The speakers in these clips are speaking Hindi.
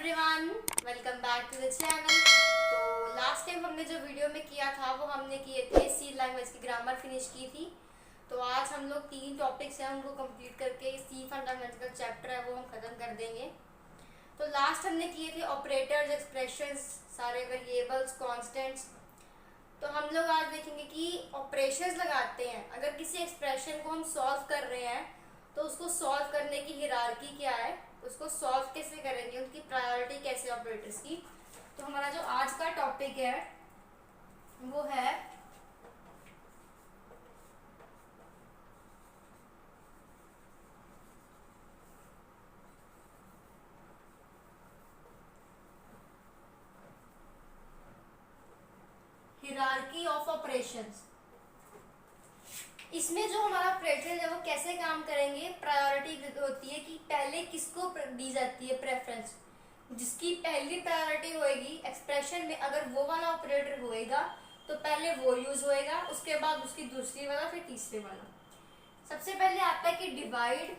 Everyone, welcome back to the channel. तो लास्ट टाइम हमने जो वीडियो में किया था वो हमने किए थे सी लैंग्वेज की ग्रामर फिनिश की थी। तो आज हम लोग 3 टॉपिक्स हैं उनको कंप्लीट करके सी फंडामेंटल चैप्टर है वो हम खत्म कर देंगे। तो लास्ट हमने किए थे ऑपरेटर्स, एक्सप्रेशंस, सारे वेरिएबल्स, कांस्टेंट्स। तो हम लोग आज देखेंगे कि ऑपरेशंस लगाते हैं, अगर किसी एक्सप्रेशन को हम सॉल्व कर रहे हैं तो उसको सॉल्व करने की हिरार्की क्या है, उसको सॉल्व कैसे करेंगे, उनकी प्रायोरिटी कैसे ऑपरेटर्स की। तो हमारा जो आज का टॉपिक है वो है हिरार्की ऑफ ऑपरेशंस। इसमें जो हमारा ऑपरेटर है वो कैसे काम करेंगे, प्रायोरिटी होती है कि पहले किसको दी जाती है प्रेफरेंस। जिसकी पहली प्रायोरिटी होएगी एक्सप्रेशन में, अगर वो वाला ऑपरेटर होएगा तो पहले वो यूज होएगा, उसके बाद उसकी दूसरी वाला, फिर तीसरे वाला। सबसे पहले आता है कि डिवाइड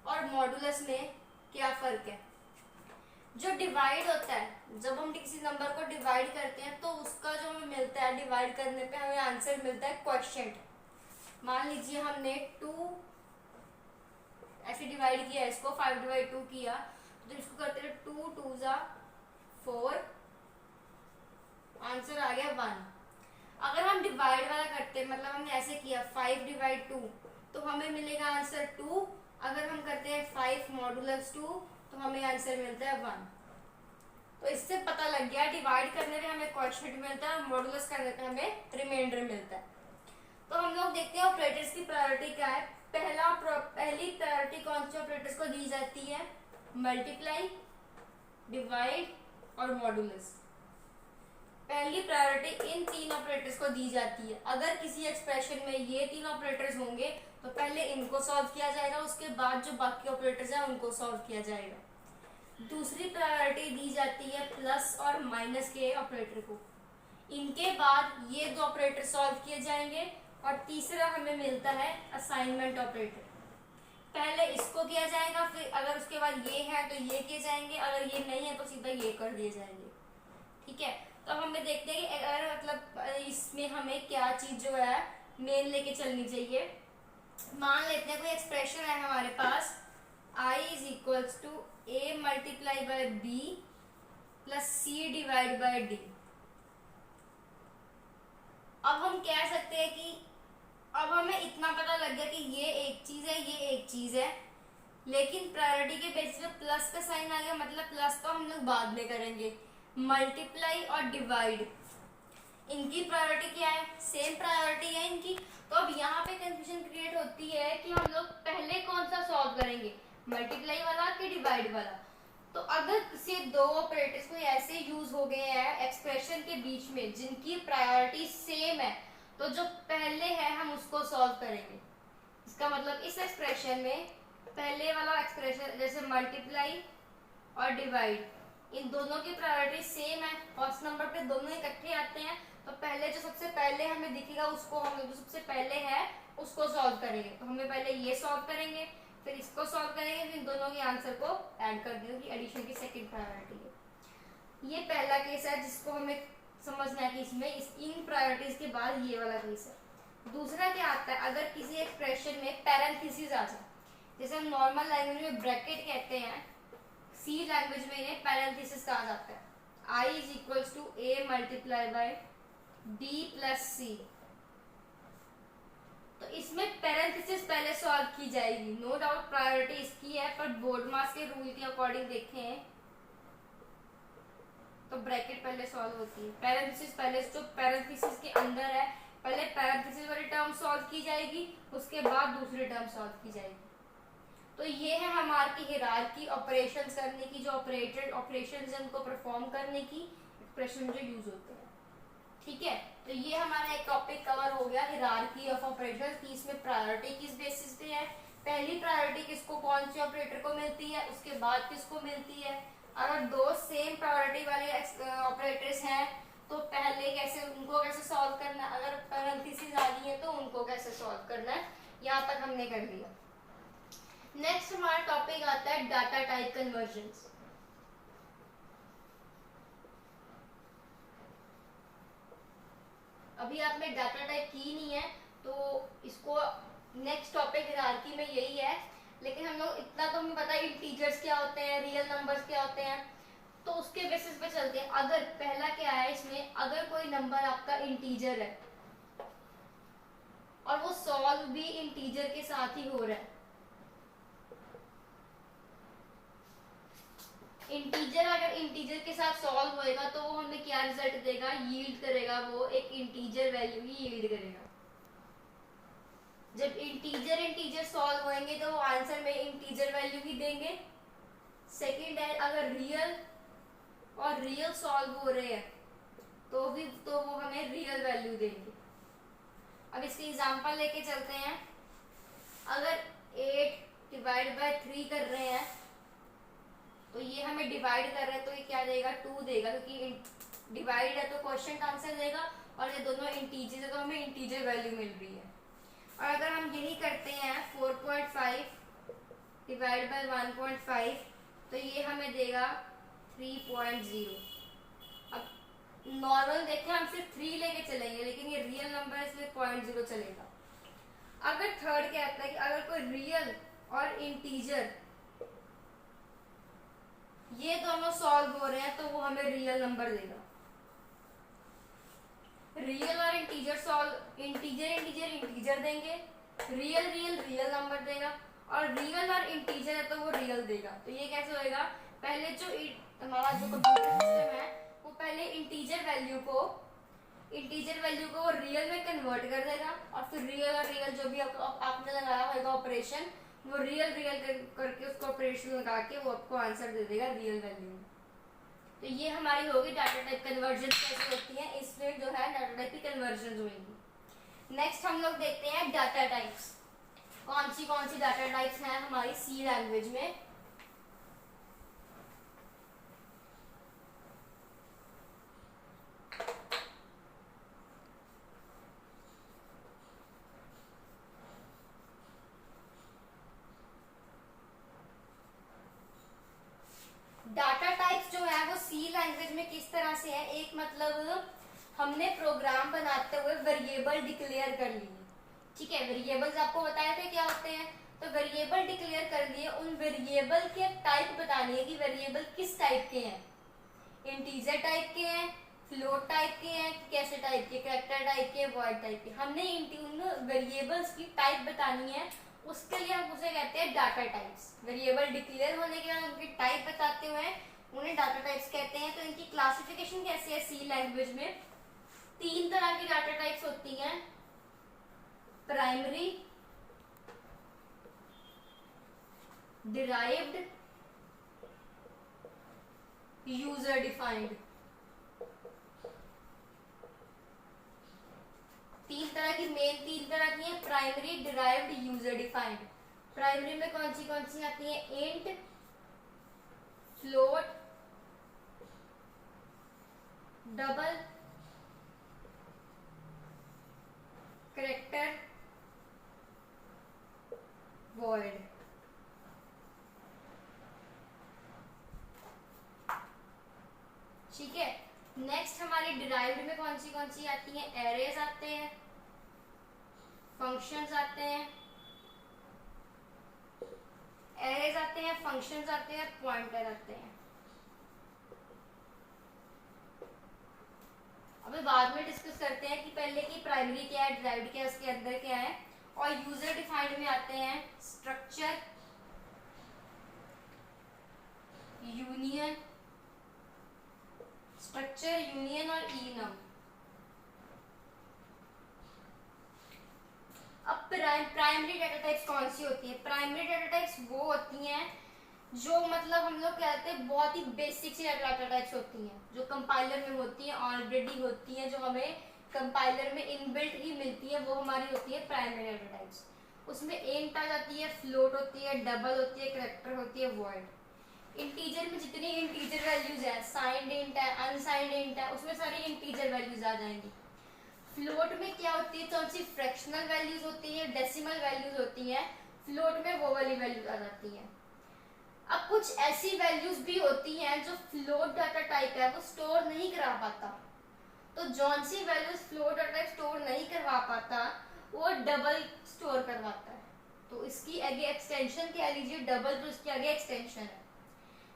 और मॉडुलस में क्या फर्क है। जो डिवाइड होता है, जब हम किसी नंबर को डिवाइड करते हैं तो उसका जो हमें मिलता है, डिवाइड करने पे हमें आंसर मिलता है क्वोशिएंट। मान लीजिए हमने 2 ऐसे डिवाइड किया, इसको 5/2 किया, तो इसको करते हैं 2 2 जा 4, आंसर आ गया 1। अगर हम डिवाइड वाला करते हैं, मतलब हमने ऐसे किया 5/2, तो हमें मिलेगा आंसर 2। अगर हम करते हैं 5 मॉडुलस 2 तो हमें आंसर मिलता है 1। तो इससे पता लग गया डिवाइड करने पे हमें क्वोशिएंट मिलता है, मॉडुलस करने पे हमें रिमाइंडर मिलता है। तो हम लोग देखते हैं ऑपरेटर्स की प्रायोरिटी क्या है। पहली प्रायोरिटी कौन से ऑपरेटर्स को दी जाती है, मल्टीप्लाई, डिवाइड और मॉडुलस। पहली प्रायोरिटी इन 3 ऑपरेटर्स को दी जाती है। अगर किसी एक्सप्रेशन में ये 3 ऑपरेटर्स होंगे तो पहले इनको सॉल्व किया जाएगा, उसके बाद जो बाकी ऑपरेटर्स हैं उनको सॉल्व किया जाएगा। दूसरी प्रायोरिटी दी जाती है प्लस और माइनस के ऑपरेटर को, इनके बाद ये 2 ऑपरेटर सॉल्व किए जाएंगे। और तीसरा हमें मिलता है असाइनमेंट ऑपरेटर। पहले इसको किया जाएगा, फिर अगर उसके बाद ये है तो ये किए जाएंगे, अगर ये नहीं है तो सीधा ये कर दिए जाएंगे। ठीक है, तो हमें देखते हैं कि अगर मतलब इसमें हमें क्या चीज जो है मेन लेके चलनी चाहिए। मान लेते हैं कोई एक्सप्रेशन है हमारे पास i is equals to a multiply by b plus c divide by d। अब हम कह सकते हैं कि अब हमें इतना पता लग गया कि ये एक चीज है, ये एक चीज है, लेकिन प्रायोरिटी के बेसिस पे प्लस का साइन आ गया, मतलब प्लस तो हम लोग बाद में करेंगे। मल्टीप्लाई और डिवाइड, इनकी प्रायोरिटी क्या है, सेम प्रायोरिटी है इनकी। तो अब यहाँ पे कंफ्यूजन क्रिएट होती है कि हम लोग पहले कौन सा सॉल्व करेंगे, मल्टीप्लाई वाला कि डिवाइड वाला। तो अगर किसी 2 ऑपरेटर्स को ऐसे यूज हो गए हैं एक्सप्रेशन के बीच में जिनकी प्रायोरिटी सेम है, तो जो पहले है हम उसको सॉल्व करेंगे। इसका मतलब इस एक्सप्रेशन में पहले वाला एक्सप्रेशन जैसे मल्टीप्लाई और डिवाइड, इन दोनों की प्रायोरिटी सेम है, फर्स्ट नंबर पे दोनों इकट्ठे आते हैं। तो पहले जो सबसे पहले हमें दिखेगा उसको हम जो सबसे पहले है उसको सॉल्व करेंगे। तो हमें पहले ये सॉल्व करेंगे, फिर इसको सॉल्व करेंगे, फिर दोनों के आंसर को ऐड कर देंगे। एडिशन की सेकंड प्रायोरिटी है। ये पहला केस है जिसको हमें समझना है कि इसमें इन प्रायोरिटीज के बाद ये वाला केस है। दूसरा क्या आता है, अगर किसी एक्सप्रेशन में पैरेंथेसिस आ जाए, जैसे हम नॉर्मल लैंग्वेज में ब्रैकेट कहते हैं, सी लैंग्वेज में इन्हें पैरेंथेसिस कहा जाता है। i is equals to a multiply by b plus C. तो इसमें पैरेंथेसिस पहले सॉल्व की जाएगी, नो डाउट प्रायोरिटी इसकी है, पर बोर्ड मार्क्स के रूल के अकॉर्डिंग देखें तो ब्रैकेट पहले सॉल्व होती है। पैरेंथेसिस पहले, जो पैरेंथेसिस के अंदर है पहले पैरेंथेसिस वाली टर्म सॉल्व की जाएगी, उसके बाद दूसरी टर्म सॉल्व की जाएगी। तो ये है हमारी हिरार्की ऑपरेशंस करने की, जो ऑपरेशंस हैं उनको परफॉर्म करने की एक्सप्रेशन जो यूज होते हैं। ठीक है, तो ये हमारा एक टॉपिक कवर हो गया, हिरार्की ऑफ ऑपरेशंस की। इसमें प्रायोरिटी किस बेसिस पे है, पहली प्रायोरिटी किसको, कौन सी ऑपरेटर को मिलती है, उसके बाद किसको मिलती है। अगर 2 सेम प्रायोरिटी वाले ऑपरेटर्स हैं तो पहले कैसे उनको कैसे सॉल्व करना है, अगर पैरेंथेसिस आ गई है तो उनको कैसे सॉल्व करना है, यहाँ तक हमने कर लिया। नेक्स्ट हमारा टॉपिक आता है डाटा टाइप कन्वर्जन्स। अभी आपने डाटा टाइप की नहीं है, तो इसको नेक्स्ट टॉपिक हायरार्की में यही है, लेकिन हम लोग इतना तो हमें पता है इंटीजर्स क्या होते हैं, रियल नंबर्स क्या होते हैं, तो उसके बेसिस पे चलते हैं। अगर पहला क्या है इसमें, अगर कोई नंबर आपका इंटीजर है और वो सॉल्व भी इंटीजर के साथ ही हो रहा है, इंटीजर अगर इंटीजर के साथ सॉल्व होएगा तो वो हमें क्या रिजल्ट देगा, यील्ड करेगा, वो एक इंटीजर वैल्यू ही यील्ड करेगा। जब इंटीजर इंटीजर सॉल्व होंगे तो वो आंसर में इंटीजर वैल्यू ही देंगे। सेकंड है, अगर रियल और रियल सॉल्व हो रहे हैं तो वो हमें रियल वैल्यू देंगे। अब इसकी एग्जांपल लेके चलते हैं। अगर 8 डिवाइड बाय 3 कर रहे हैं तो ये हमें डिवाइड कर रहे हैं तो ये क्या देगा, 2 देगा, क्योंकि डिवाइड है तो क्वेश्चन आंसर देगा, और ये दोनों इंटीजर है तो हमें इंटीजर वैल्यू मिल रही है। और अगर हम यही करते हैं 4.5 डिवाइड बाय 1.5 तो ये हमें देगा 3.0। अब नॉर्मल देखें हम सिर्फ 3 लेके चलेंगे, लेकिन ये रियल नंबर है इसलिए 0.0 चलेगा। अगर थर्ड कहता है कि अगर कोई रियल और इंटीजर ये दोनों सॉल्व हो रहे हैं तो वो हमें रियल नंबर देगा। रियल और इंटीजर सॉल्व, इंटीजर देंगे, रियल नंबर देगा, और रियल और इंटीजर है तो वो रियल देगा। तो ये कैसे होएगा, पहले जो हमारा जो कंप्यूटर सिस्टम है वो पहले इंटीजर वैल्यू को वो रियल में कन्वर्ट कर देगा, और फिर रियल और रियल जो भी आपने लगाया होगा ऑपरेशन, वो रियल करके उसको ऑपरेशन लगा के वो आपको आंसर दे देगा रियल वैल्यू में। तो ये हमारी होगी डाटा टाइप कन्वर्जन कैसे होती है, इसमें जो है डाटा टाइप की कन्वर्जन होगी। नेक्स्ट हम लोग देखते हैं डाटा टाइप्स। कौन सी डाटा टाइप्स हैं हमारी सी लैंग्वेज में। डाटा टाइप्स जो है वो सी लैंग्वेज में किस तरह से है, एक मतलब हमने प्रोग्राम बनाते हुए वेरिएबल डिक्लेयर कर लिए, ठीक है। वेरिएबल्स आपको बताया थे क्या होते हैं, तो वेरिएबल डिक्लेयर कर लिए, उन वेरिएबल के टाइप बतानी है कि वेरिएबल किस टाइप के हैं, इंटीजर टाइप के हैं, फ्लोट टाइप के हैं, कैसे टाइप के, कैरेक्टर टाइप के, वॉइड टाइप के। हमने उन वेरिएबल्स की टाइप बतानी है, उसके लिए हम उसे कहते हैं डाटा टाइप्स। वेरिएबल डिक्लेयर होने के बाद उनकी टाइप बताते हुए उन्हें डाटा टाइप्स कहते हैं। तो इनकी क्लासिफिकेशन कैसे है सी लैंग्वेज में, 3 तरह की डाटा टाइप्स होती हैं, प्राइमरी, डिराइव्ड, यूजर डिफाइंड। 3 तरह की है, primary, derived, user defined. Primary में कौन सी आती है, int, float, double, character, void. ठीक है। नेक्स्ट हमारी डिराइव्ड में कौन सी आती है, एरेज आते हैं, फंक्शंस आते हैं, एरेज आते हैं, फंक्शंस आते हैं, पॉइंटर आते हैं। अभी बाद में डिस्कस करते हैं कि पहले की प्राइमरी क्या है, डिराइव्ड क्या है, उसके अंदर क्या है। और यूजर डिफाइंड में आते हैं स्ट्रक्चर, यूनियन और इनम। अब प्राइमरी डाटा टाइप्स कौन सी होती है, प्राइमरी डाटा टाइप्स वो होती हैं जो मतलब हम लोग कहते हैं बहुत ही बेसिक सी डाटा टाइप्स होती हैं, जो कंपाइलर में होती हैं, ऑलरेडी होती हैं, जो हमें कंपाइलर में इनबिल्ट ही मिलती है, वो हमारी होती है प्राइमरी डाटा टाइप्स। उसमें इंट आ जाती है, फ्लोट होती है, डबल होती है, कैरेक्टर होती है, वॉइड। इंटीजर में जितनी इंटीजर वैल्यूज है, साइंड इंट है, अनसाइंड इंट है, उसमें सारी इंटीजर वैल्यूज आ जाएंगी। फ्लोट में क्या होती है, कौन सी फ्रैक्शनल वैल्यूज होती है, डेसिमल वैल्यूज होती है, फ्लोट में वो वाली वैल्यूज आ जाती है। अब कुछ ऐसी वैल्यूज भी होती हैं जो फ्लोट डाटा टाइप है वो स्टोर नहीं करा पाता, तो जौन सी values float data type store नहीं करवा पाता वो डबल स्टोर करवाता है। तो इसकी आगे एक्सटेंशन क्या लीजिए, डबल, तो इसकी आगे एक्सटेंशन है।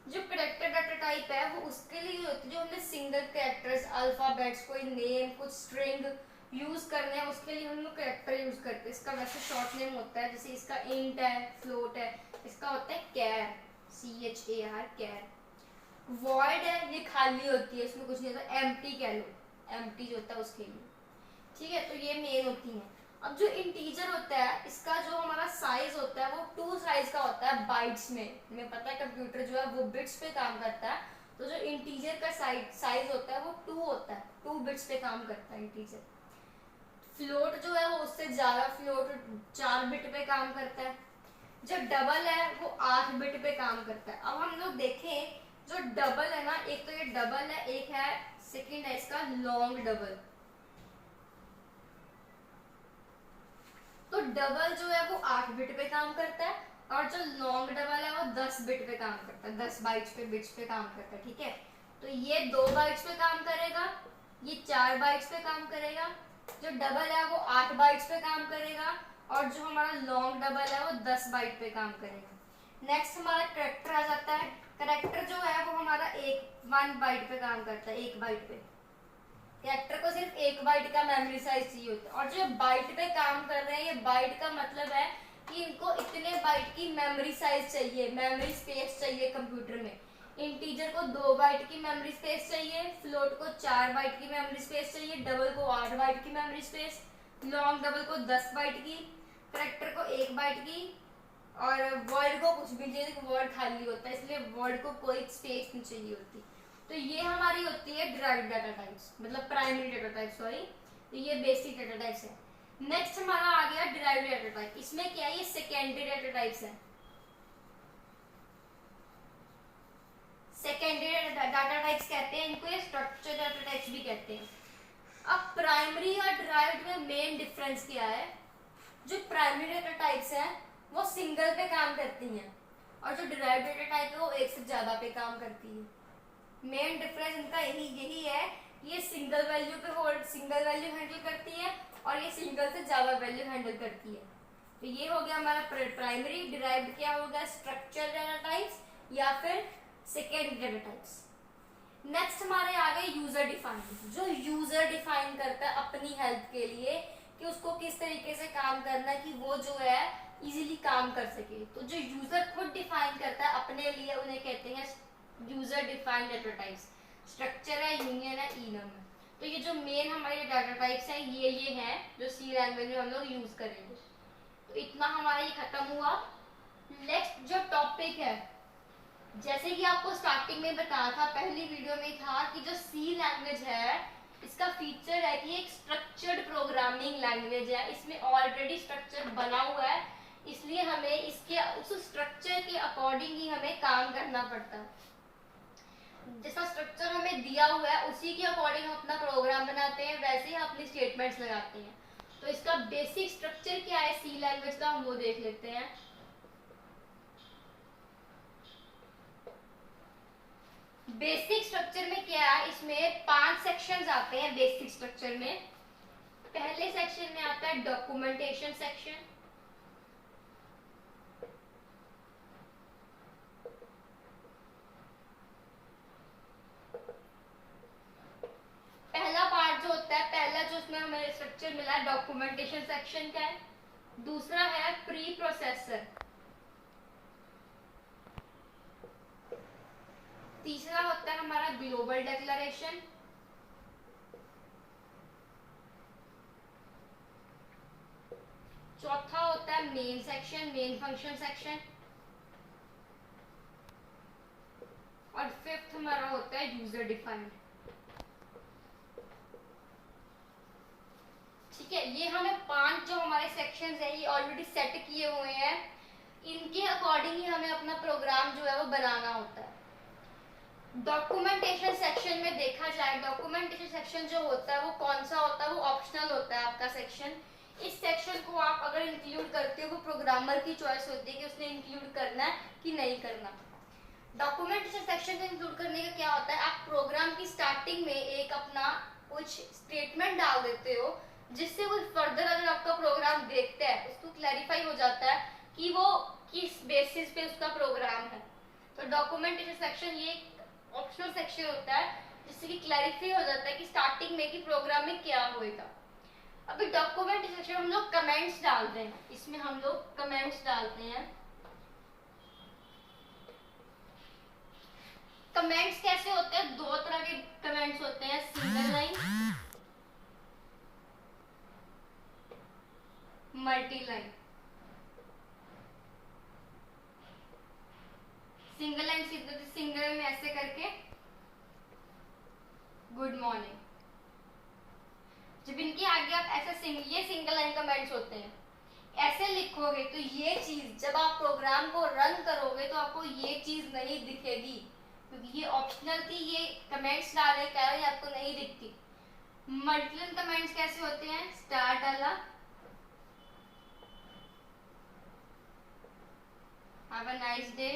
जो कैरेक्टर डाटा टाइप है वो उसके लिए होती है जो हमने सिंगल कैरेक्टर्स, अल्फाबेट्स, कोई नेम, कुछ स्ट्रिंग यूज करने हैं, उसके लिए हम लोग कैरेक्टर यूज करते हैं। इसका वैसे शॉर्ट नेम होता है, जैसे इसका इंट है, फ्लोट है, इसका होता है कैर, CHAR, कैर। वॉइड है, ये खाली होती है, इसमें कुछ नहीं होता, एम्प्टी कह लो, एम्प्टी जो होता है उसके लिए, ठीक है। तो ये मेन होती है। अब जो इंटीजर होता है इसका जो हमारा साइज होता है वो 2 साइज का होता है बाइट्स में। हमें पता है कंप्यूटर जो है वो बिट्स पे काम करता है, तो जो इंटीजर का साइज होता है वो 2 होता है, 2 बिट्स पे काम करता है इंटीजर। फ्लोट जो है वो उससे ज्यादा, फ्लोट 4 बिट पे काम करता है। जो डबल है वो 8 बिट पे काम करता है। अब हम लोग देखें जो डबल है ना, एक तो ये डबल है, एक है सेकंड है इसका लॉन्ग डबल। तो डबल जो है वो 8 बिट पे काम करता है और जो लॉन्ग डबल है वो 10 बिट पे काम करता है, 10 बाइट्स पे, बिट्स पे काम करता है, ठीक है। तो ये 2 बाइट्स पे काम करेगा, ये 4 बाइट्स पे काम करेगा। जो डबल है वो 8 बाइट्स पे काम करेगा और जो हमारा लॉन्ग डबल है वो 10 बाइट पे काम करेगा। नेक्स्ट हमारा कैरेक्टर आ जाता है। कैरेक्टर जो है वो हमारा 1 बाइट पे काम करता है, 1 बाइट पे। कैरेक्टर को सिर्फ 1 बाइट का मेमोरी साइज चाहिए होता है। और जो बाइट पे काम कर रहे हैं, ये बाइट का मतलब है कि इनको इतने बाइट की मेमोरी साइज चाहिए, मेमोरी स्पेस चाहिए कंप्यूटर में। इंटीजर को 2 बाइट की मेमोरी स्पेस चाहिए, फ्लोट को 4 बाइट की मेमोरी स्पेस चाहिए, डबल को 8 बाइट की मेमोरी स्पेस, लॉन्ग डबल को 10 बाइट की, कैरेक्टर को 1 बाइट की, और वर्ड को कुछ भी चाहिए, वर्ड खाली होता है इसलिए वर्ड को कोई स्पेस नहीं चाहिए होती। तो ये हमारी होती है डिराइव्ड डाटा टाइप्स, मतलब प्राइमरी डाटा टाइप, सॉरी। तो ये बेसिक डाटा टाइप्स है। नेक्स्ट हमारा आ गया डिराइव्ड डाटा टाइप। इसमें क्या है, ये सेकेंडरी डाटा टाइप्स है। सेकेंडरी डाटा टाइप्स कहते हैं इनको, ये स्ट्रक्चर डाटा टाइप्स भी कहते हैं। अब प्राइमरी और डिराइव्ड में मेन डिफरेंस क्या है। जो प्राइमरी डाटा टाइप्स है वो सिंगल पे काम करती हैं और जो डिराइव्ड डाटा टाइप है वो एक से ज्यादा पे काम करती है। मेन डिफरेंस इनका यही है, ये सिंगल वैल्यू पे होल्ड, सिंगल वैल्यू हैंडल करती है और ये सिंगल से ज्यादा वैल्यू हैंडल करती है। तो ये हो गया हमारा प्राइमरी। डिराइव्ड क्या होगा, स्ट्रक्चर डाटा टाइप्स या फिर सेकेंडरी डाटा टाइप्स। नेक्स्ट हमारे आ गए यूजर डिफाइंड। जो यूजर डिफाइन करता है अपनी हेल्प के लिए कि उसको किस तरीके से काम करना है कि वो जो है इजीली काम कर सके। तो जो यूजर खुद डिफाइन करता है अपने लिए उन्हें कहते हैं user defined data types. Structure है, यूनियन है, इनम है। तो ये जो मेन हमारे डाटा टाइप्स हैं ये हैं जो सी लैंग्वेज में हम लोग यूज करेंगे। तो इतना हमारा ये खत्म हुआ। नेक्स्ट जो टॉपिक है, जैसे कि आपको स्टार्टिंग में बताया था, पहली वीडियो में था कि जो सी लैंग्वेज है इसका फीचर है कि एक स्ट्रक्चर्ड प्रोग्रामिंग लैंग्वेज है। इसमें ऑलरेडी स्ट्रक्चर बना हुआ है, इसलिए हमें इसके उस स्ट्रक्चर के अकॉर्डिंग ही हमें काम करना पड़ता है। जैसा स्ट्रक्चर हमें दिया हुआ है उसी के अकॉर्डिंग हम अपना प्रोग्राम बनाते हैं, वैसे ही अपनी स्टेटमेंट्स लगाते हैं। तो इसका बेसिक स्ट्रक्चर क्या है सी लैंग्वेज का, हम वो देख लेते हैं। बेसिक स्ट्रक्चर में क्या है, इसमें 5 सेक्शंस आते हैं बेसिक स्ट्रक्चर में। पहले सेक्शन में आता है डॉक्यूमेंटेशन सेक्शन, पहला पार्ट जो होता है, पहला जो उसमें हमें स्ट्रक्चर मिला है डॉक्यूमेंटेशन सेक्शन का है। दूसरा है प्री प्रोसेसर, तीसरा होता है हमारा ग्लोबल डिक्लेरेशन, चौथा होता है main section, main function section, और फिफ्थ हमारा होता है यूजर डिफाइंड। ठीक है, ये हमें 5 जो हमारे सेक्शंस है ये ऑलरेडी सेट किए हुए हैं, इनके अकॉर्डिंग ही हमें अपना प्रोग्राम जो है वो बनाना होता है। डॉक्यूमेंटेशन सेक्शन में देखा जाए, डॉक्यूमेंटेशन सेक्शन जो होता है वो कौन सा होता है, वो ऑप्शनल होता है आपका सेक्शन। इस सेक्शन को आप अगर इंक्लूड करते हो, वो प्रोग्रामर की चॉइस होती है कि उसने इंक्लूड करना है कि नहीं करना। डॉक्यूमेंटेशन सेक्शन को इंक्लूड करने का क्या होता है, आप प्रोग्राम की स्टार्टिंग में एक अपना कुछ स्टेटमेंट डाल देते हो जिससे कोई फर्दर अगर आपका प्रोग्राम देखता है उसको क्लैरिफाई हो जाता है कि वो किस बेसिस पे उसका प्रोग्राम है। तो डॉक्यूमेंटेशन सेक्शन ये ऑप्शनल सेक्शन होता है जिससे कि क्लैरिफाई हो जाता है कि स्टार्टिंग में कि प्रोग्राम में क्या होएगा। अभी डॉक्यूमेंटेशन सेक्शन हम लोग कमेंट्स डालते हैं, इसमें हम लोग कमेंट्स डालते हैं। कमेंट्स कैसे होते हैं, दो तरह के कमेंट्स होते हैं, single line, multi line. Single line single में ऐसे करके गुड मॉर्निंग, जब इनके आगे आप ऐसे ये सिंगल लाइन कमेंट्स होते हैं, ऐसे लिखोगे तो ये चीज जब आप प्रोग्राम को रन करोगे तो आपको ये चीज नहीं दिखेगी क्योंकि ये ऑप्शनल थी, ये कमेंट्स डालने के कारण आपको नहीं दिखती। मल्टीलाइन कमेंट्स कैसे होते हैं, स्टार डाला, हैव अ नाइस डे,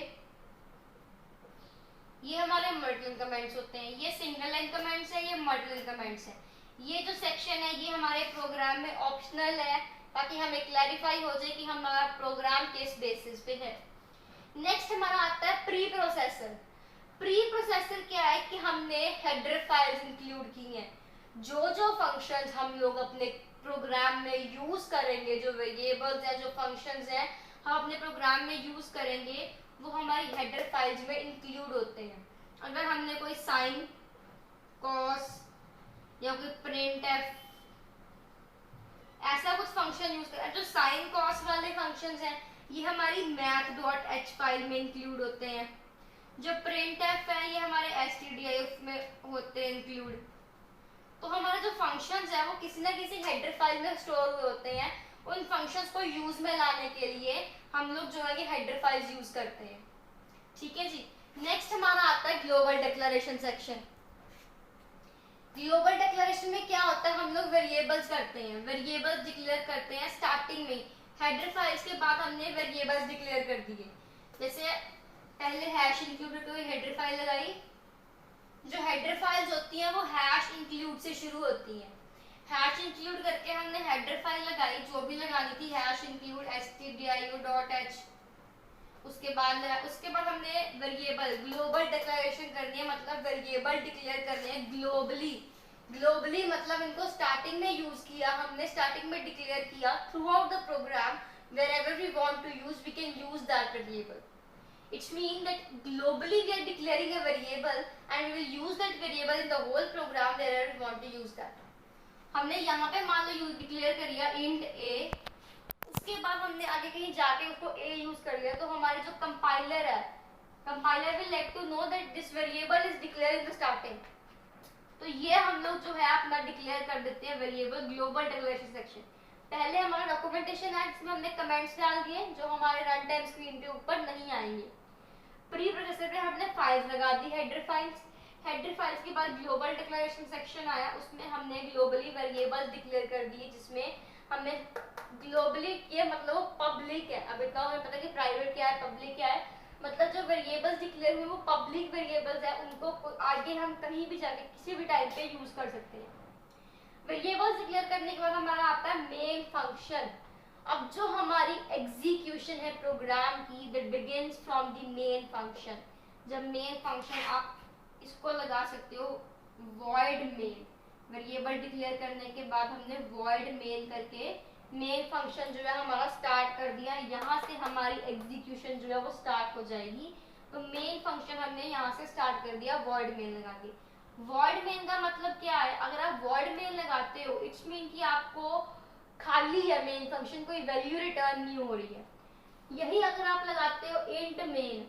ये हमारे मल्टीलाइन कमेंट्स होते हैं। ये सिंगल लाइन कमेंट्स है, ये मल्टीलाइन कमेंट्स है। ये जो सेक्शन है ये हमारे प्रोग्राम में ऑप्शनल है ताकि हमें क्लैरिफाई हो जाए कि हमारा प्रोग्राम किस बेसिस पे है। नेक्स्ट हमारा आता है प्री प्रोसेसर। प्री प्रोसेसर क्या है कि हमने हेडर फाइल्स इंक्लूड की हैं, जो जो फंक्शंस हम लोग अपने प्रोग्राम में यूज करेंगे, जो वेरिएबल्स हैं, जो फंक्शंस हैं हम अपने प्रोग्राम में यूज करेंगे वो हमारी हेडर फाइल्स में इंक्लूड होते हैं। अगर हमने कोई साइन, कॉस या कोई प्रिंट एफ ऐसा कुछ फंक्शन यूज करें, जो साइन कॉस वाले फंक्शंस हैं ये हमारी math.h फाइल में इंक्लूड होते हैं। जो प्रिंट एफ है ये हमारे stdif में होते हैं इंक्लूड। तो हमारे जो फंक्शंस है वो किसी ना किसी हेडर फाइल में स्टोर हुए होते हैं। उन फंक्शंस को यूज में लाने के लिए हम लोग जो है कि हेडर फाइल्स यूज करते हैं। ठीक है जी। नेक्स्ट हमारा आता है global declaration section. Global declaration में क्या होता है, हम लोग वेरिएबल्स करते हैं, वेरिएबल्स डिक्लेयर करते हैं स्टार्टिंग में। हेडर फाइल्स के बाद हमने वेरिएबल्स डिक्लेयर कर दिए, जैसे पहले हैश इंक्लूड कोई हेडर फाइल लगाई। जो हेडर फाइल्स होती हैं वो हैश इंक्लूड से शुरू होती हैं। हैश इंक्लूड करके हमने हेडर फाइल लगाई, जो भी लगानी थी, हैश इंक्लूड stdio.h। उसके बाद हमने वेरिएबल ग्लोबल डिक्लेरेशन करनी है, मतलब वेरिएबल डिक्लेयर करने हैं ग्लोबली। ग्लोबली मतलब इनको स्टार्टिंग में यूज किया, हमने स्टार्टिंग में डिक्लेयर किया। Throughout the program wherever we want to use we can use that variable. It means that globally we are declaring a variable and we will use that variable in the whole program wherever we want to use that. हमने यहाँ पे मान लो यूज डिक्लेयर कर लिया int a, उसके बाद हमने आगे कहीं जाके उसको a यूज कर लिया, तो हमारे जो कंपाइलर है, compiler will let to know that this variable is declared in the starting। तो ये हम लोग जो है अपना डिक्लेयर कर देते हैं वेरिएबल ग्लोबल डिक्लेरेशन सेक्शन। पहले हमारा डॉक्यूमेंटेशन है जिसमें हमने कमेंट्स डाल दिए जो हमारे रन टाइम स्क्रीन के ऊपर नहीं आएंगे। प्री प्रोसेसर पे हमने फाइल्स लगा दी, हेडर फाइल्स। हेडर फाइल्स के बाद ग्लोबल डिक्लेरेशन सेक्शन आया, उसमें हमने ग्लोबली वेरिएबल्स डिक्लेयर कर दिए, जिसमें हमने ग्लोबली ये मतलब पब्लिक है। अब इतना हमें पता कि प्राइवेट क्या है, पब्लिक क्या है, मतलब जो वेरिएबल्स डिक्लेयर हुए वो पब्लिक वेरिएबल्स है, उनको आगे हम कहीं भी जाके किसी भी टाइम पे यूज कर सकते हैं। वेरिएबल्स डिक्लेयर करने के बाद हमारा आता है मेन फंक्शन। अब जो हमारी एग्जीक्यूशन है प्रोग्राम की that begins from the main function. जब मेन फंक्शन आप इसको लगा सकते हो void main। वेरिएबल डिक्लेयर करने के बाद हमने void main करके मेन फंक्शन जो है हमारा स्टार्ट कर दिया। यहाँ से हमारी एग्जीक्यूशन जो है वो स्टार्ट हो जाएगी। तो मेन फंक्शन हमने यहाँ से स्टार्ट कर दिया void main लगा के। void main का मतलब क्या है, अगर आप void main लगाते हो इट्स मीन कि आपको खाली है मेन फंक्शन, कोई वैल्यू रिटर्न नहीं हो रही है। यही अगर आप लगाते हो int main,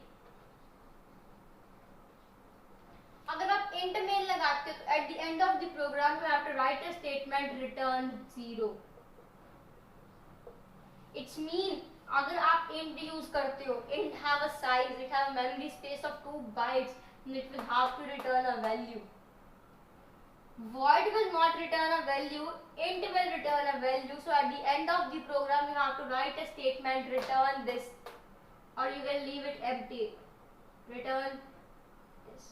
अगर आप int main लगाते हो तो at the end of the program you have to write a statement return 0। It's mean अगर आप int यूज करते हो, int have a size, it have a memory space of 2 bytes and it will have to return a value. Void will not return a value, int will return a value. So at the end of the program you have to write a statement return this, or you can leave it empty, return this.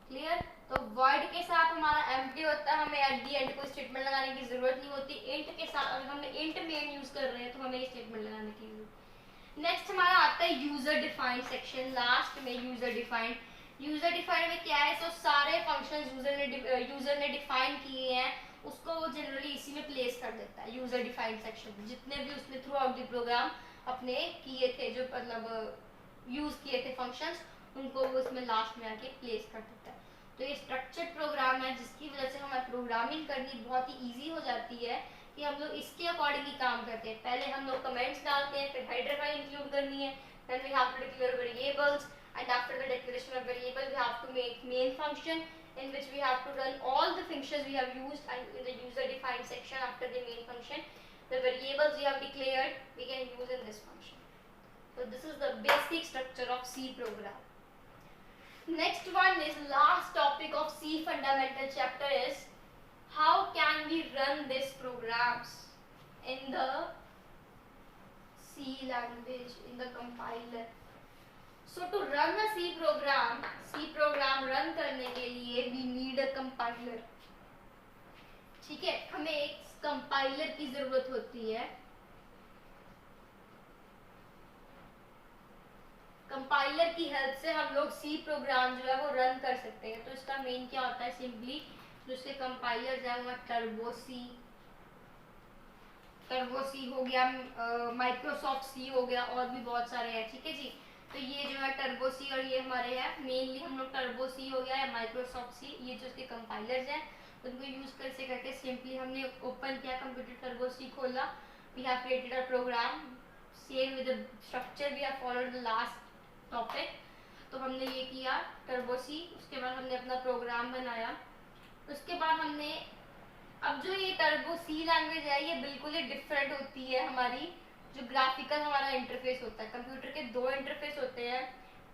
Clear? तो void के साथ हमारा empty होता है, हमें at the end कोई स्टेटमेंट लगाने की जरूरत नहीं होती। int के साथ अगर हमने int मेन यूज कर रहे हैं तो हमें ये स्टेटमेंट लगाने की जरूरत। नेक्स्ट हमारा आता है यूजर डिफाइंड सेक्शन, लास्ट में यूजर डिफाइंड। यूजर डिफाइंड में क्या है, सो सारे फंक्शंस यूजर ने डिफाइन किए हैं उसको वो जनरली इसी में प्लेस कर देता है। यूजर डिफाइंड सेक्शन जितने भी उसने थ्रू आउट द प्रोग्राम अपने किए थे, जो मतलब यूज किए थे फंक्शंस, उनको वो उसमें लास्ट में आके प्लेस कर देता है। तो ये स्ट्रक्चर्ड प्रोग्राम है जिसकी वजह से हमें प्रोग्रामिंग करनी बहुत ही ईजी हो जाती है कि हम लोग इसके अकॉर्डिंग ही काम करते हैं। पहले हम लोग कमेंट्स डालते हैं, फिर हेडर फाइल इंक्लूड करनी है, then we have to declare variables, and after the declaration of variable we have to make main function in which we have to run all the functions we have used, and in the user defined section after the main function the variables we have declared we can use in this function. So this is the basic structure of C program. Next one is last topic of C fundamental chapter is how can we run these programs in the C language, in the compiler. So to run a C program run करने के लिए we need a compiler। ठीक है, हमें एक कंपाइलर की जरूरत होती है। कंपाइलर की हेल्प से हम लोग C प्रोग्राम जो है वो रन कर सकते हैं। तो इसका मेन क्या होता है, सिंपली जो इसके कंपाइलर है वो टर्बो सी हो गया, माइक्रोसॉफ्ट सी हो गया, और भी बहुत सारे हैं। ठीक है जी, तो ये जो है टर्बो सी और ये हमारे हैं मेनली हम लोग टर्बो सी हो गया या माइक्रोसॉफ्ट सी, ये जो इसके कंपाइलर्स हैं उनको यूज करके सिंपली हमने ओपन किया कंप्यूटर, टर्बो सी खोला, we have created a program same with the structure we have followed the last topic. तो हमने ये किया टर्बो सी, उसके बाद हमने अपना प्रोग्राम बनाया। उसके बाद हमने अब जो ये टर्बो सी लैंग्वेज है ये बिल्कुल ही डिफरेंट होती है हमारी जो ग्राफिकल हमारा इंटरफेस होता है। कंप्यूटर के दो इंटरफेस होते हैं,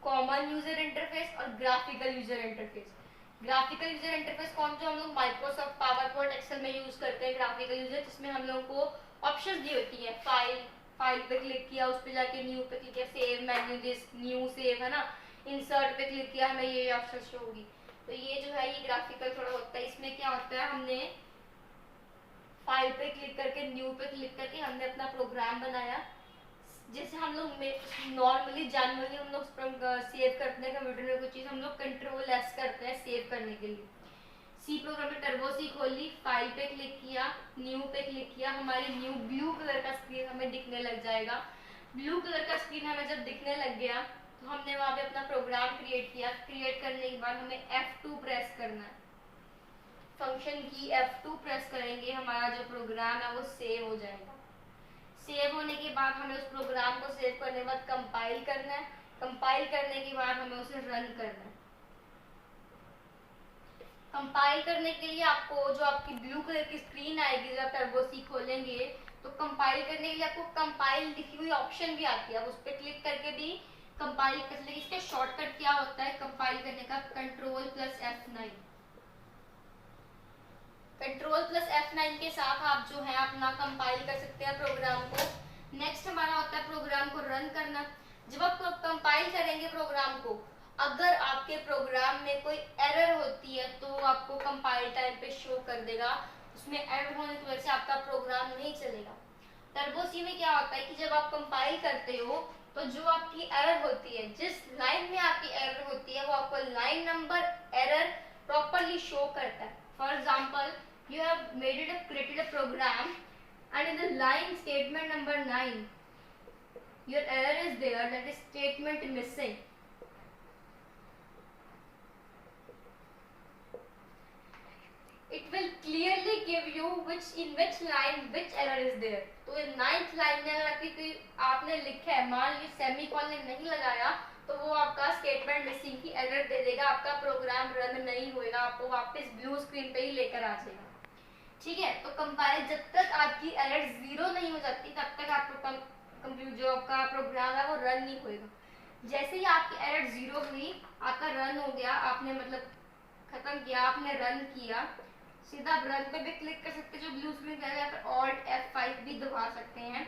कॉमन यूजर इंटरफेस और graphical user interface. Graphical user interface कौन, जो हम लोग माइक्रोसॉफ्ट पावर पॉइंट एक्सेल में यूज करते हैं ग्राफिकल यूजर, जिसमें हम लोगों को ऑप्शंस दी होती है, फाइल पे क्लिक किया, उस पे जाके न्यू पे क्लिक किया, save menu disk new save, है ना, इंसर्ट पे क्लिक किया, हमें ये ऑप्शन शो होगी। तो ये जो है ये ग्राफिकल थोड़ा होता है। इसमें क्या होता है, हमने फाइल पे क्लिक करके न्यू पे क्लिक करके हमने अपना प्रोग्राम बनाया। जैसे हम लोग नॉर्मली जनरली हम लोग सेव करते हैं कंप्यूटर में कोई चीज़, हम लोग कंट्रोल एस करते हैं सेव करने के लिए। सी प्रोग्राम में टर्बो सी खोली, फाइल पे क्लिक किया, न्यू पे क्लिक किया, हमारी न्यू ब्लू कलर का स्क्रीन हमें दिखने लग जाएगा। ब्लू कलर का स्क्रीन हमें जब दिखने लग गया तो हमने वहाँ पे अपना प्रोग्राम क्रिएट किया। क्रिएट करने के बाद हमें F2 प्रेस करना है, फंक्शन की F2 प्रेस करेंगे, हमारा जो प्रोग्राम है वो सेव हो जाएगा। सेव होने के बाद हमें उस प्रोग्राम को सेव करने के बाद कंपाइल करना है। कंपाइल करने के बाद हमें उसे रन करना है। कंपाइल करने के लिए आपको जो आपकी ब्लू कलर की स्क्रीन आएगी जब टर्बो सी खोलेंगे तो कंपाइल करने के लिए आपको कंपाइल लिखी हुई ऑप्शन भी आती है, आप उस पर क्लिक करके भी कंपाइल कर सकते। इसका शॉर्टकट क्या होता है कंपाइल करने का, Ctrl+F9। Ctrl+F9 के साथ आप जो है अपना कंपाइल कर सकते हैं प्रोग्राम को। नेक्स्ट हमारा होता है प्रोग्राम को रन करना। जब आप कंपाइल करेंगे प्रोग्राम को, अगर आपके प्रोग्राम में कोई एरर होती है तो आपको कंपाइल टाइम पे शो कर देगा, उसमें एरर होने की वजह से आपका प्रोग्राम नहीं चलेगा। टर्बो सी में क्या होता है कि जब आप कंपाइल करते हो तो जो आपकी एरर होती है, जिस लाइन में आपकी एरर होती है वो आपको line number error properly show करता है। For example, you have created a program and in the line statement number 9 your error is there, that is statement missing. It will clearly give you in which line which error is there. तो 9th लाइन में अगर आपने लिखा है, मान लीजिए सेमीकोलन नहीं लगाया तो वो आपका स्टेटमेंट मिसिंग की एरर दे देगा, आपका प्रोग्राम रन नहीं होएगा, आपको वापस ब्लू स्क्रीन पे ही लेकर आ जाएगा। ठीक है, तो कंपाइल जब तक आपकी एरर 0 नहीं हो जाती तब तक आपका कंप्यूटर जो आपका प्रोग्राम है वो रन नहीं होएगा। जैसे ही आपकी एरर 0 हुई, आपका रन हो गया, आपने मतलब खत्म किया, आपने रन किया, सीधा आप रन पे भी क्लिक कर सकते हैं, जो ब्लू स्क्रीन पे या फिर Alt F5 भी दबा सकते हैं।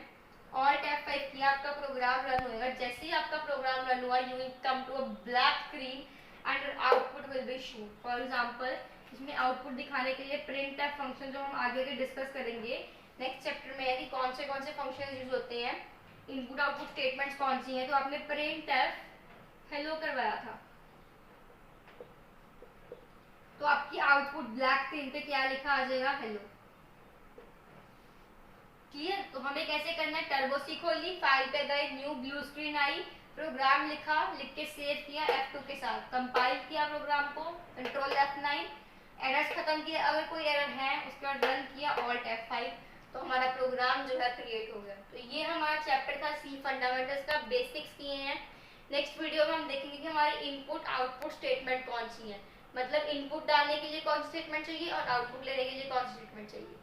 Alt F5 किया, आपका प्रोग्राम रन होएगा। जैसे ही आपका प्रोग्राम रन हुआ, you will come to a black screen and output will be show. For example इसमें आउटपुट दिखाने के लिए प्रिंट एफ फंक्शन, जो हम आगे के डिस्कस करेंगे नेक्स्ट चैप्टर में, है कि कौन से फंक्शन यूज होते हैं, इनपुट आउटपुट स्टेटमेंट्स कौन सी हैं। तो आपने प्रिंट एफ हेलो करवाया था, तो आपकी आउटपुट ब्लैक स्क्रीन पे क्या लिखा आ जाएगा, हेलो। क्लियर। तो हमें कैसे करना है, टर्बो सी खोली, फाइल पे गए, new blue screen I, programme लिखा, लिख के सेव किया F2 के साथ, कंपाइल किया प्रोग्राम को, कंट्रोल F9, एरर्स खत्म किया, अगर कोई एरर है उसके बाद रन किया ऑल्ट F5, तो हमारा प्रोग्राम जो है क्रिएट हो गया। तो ये हमारा चैप्टर था सी फंडामेंटल्स का, बेसिक्स किए हैं। नेक्स्ट वीडियो में हम देखेंगे कि हमारे इनपुट आउटपुट स्टेटमेंट कौन सी है, मतलब इनपुट डालने के लिए कौन सी स्टेटमेंट चाहिए और आउटपुट लेने के लिए कौन सी स्टेटमेंट चाहिए।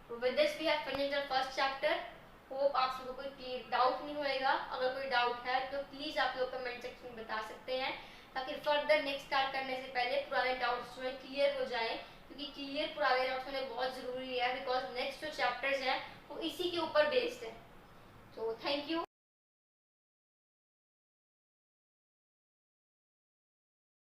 तो with this we have finished the first chapter. Hope आप सबको कोई डाउट नहीं होएगा। अगर कोई डाउट है तो प्लीज आप लोग कमेंट सेक्शन में बता सकते हैं, ताकि फर्दर नेक्स्ट स्टार्ट करने से पहले पुराने डाउट्स जो है क्लियर हो जाए, क्योंकि क्लियर पुराने डाउट्स होने बहुत जरूरी है, बिकॉज नेक्स्ट जो चैप्टर्स हैं वो इसी के ऊपर बेस्ड है। तो थैंक यू।